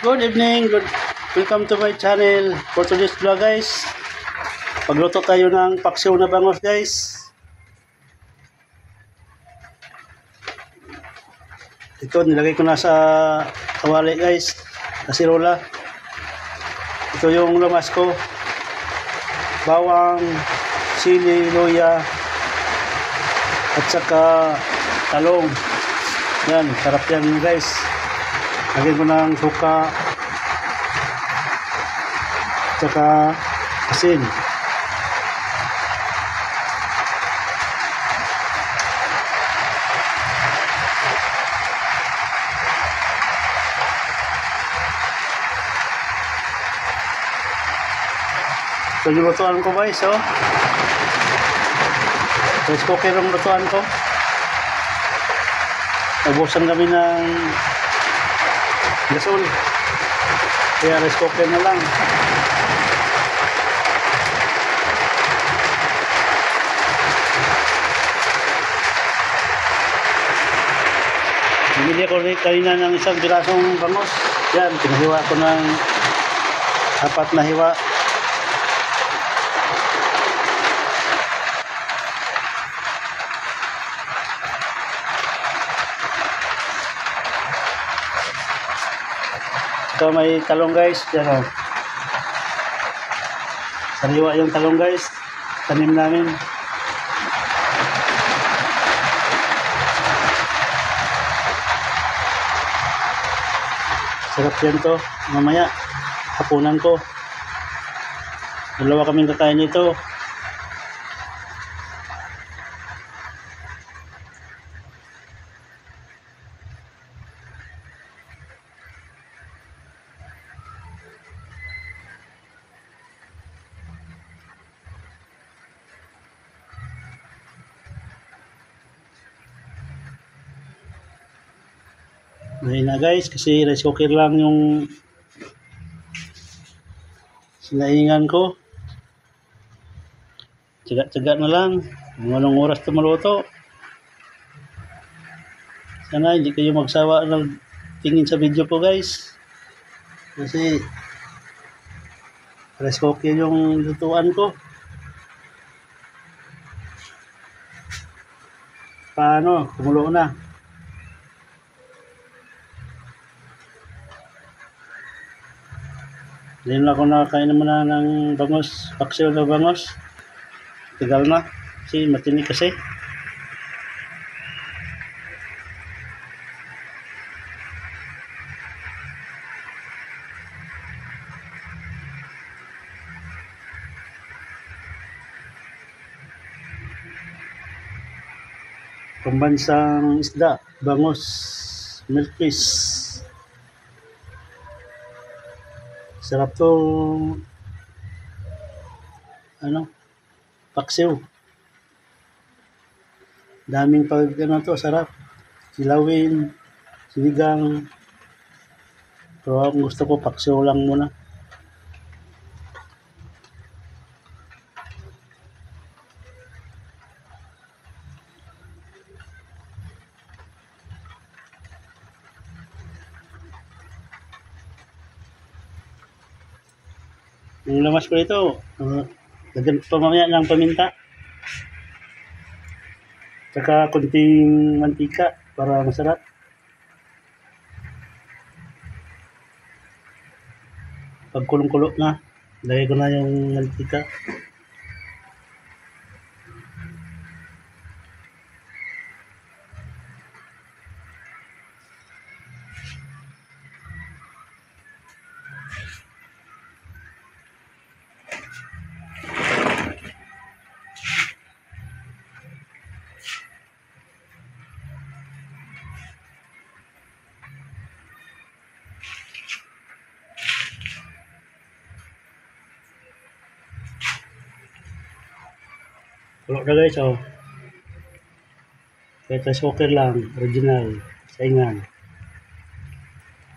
Good evening, welcome to my channel. For today's vlog guys, pagluto tayo ng paksiw na bangos guys. Ito nilagay ko na sa kawali guys, kasirola. Ito yung lamas ko, bawang, sili, luya, at saka talong. Yan, sarap yan guys. Lagyan ko ng suka, at saka asin. So yung lutuan ko guys, oh. Rice cooker ang lutuan ko. Ubusan kami ng gasol, kaya rice cooker na lang. Bumili ako kanina ng isang pirasong bangos. Yan, pinahiwa ko ng 4 na hiwa. So may talong guys, yan o. Sariwa yung talong guys, tanim namin. Sarap yan to, mamaya hapunan ko. Dalawa kaming kakain nito. Ngayon na guys, kasi rice cooker lang yung sinaingan ko. Tsaga-tsaga na lang. Anong oras ito maluto. Sana hindi kayo magsawa ng tingin sa video ko guys. Kasi rice cooker yung lutuan ko. Paano? Kumulo na. Ngayon lang ako nakakain naman na ng bangos, paksiw na bangos. Tagal na, kasi matinik kasi. Pambansang isda, bangos, milkfish. Sarap to, paksiw. Daming to, sarap. Silawin, sinigang. Pero ang gusto ko, paksiw lang muna. Yung lamas ko ito, lagyan ko pa mamaya ng paminta. Tsaka kunting mantika para masarap. Pag kulong-kulo na, lagay ko na yung mantika. Kulo na guys, oh. Kahit rice cooker lang, original, saingan.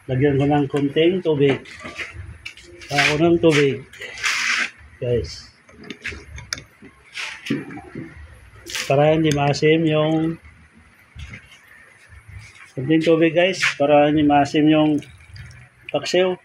Lagyan ko ng konting tubig. Ako ng tubig. Guys. Para hindi maasim yung konting tubig guys, para hindi maasim yung Paksiw.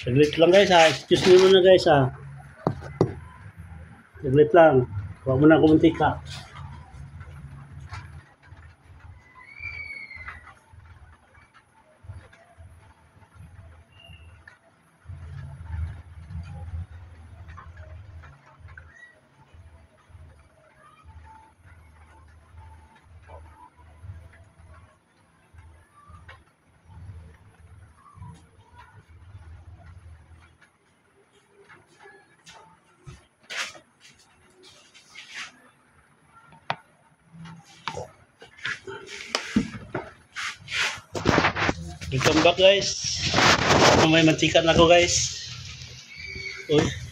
Saglit lang guys ha. Excuse me muna guys ha. Saglit lang. Huwag mo na kumuntika. Welcome back guys. May mantika na ako guys. Uy.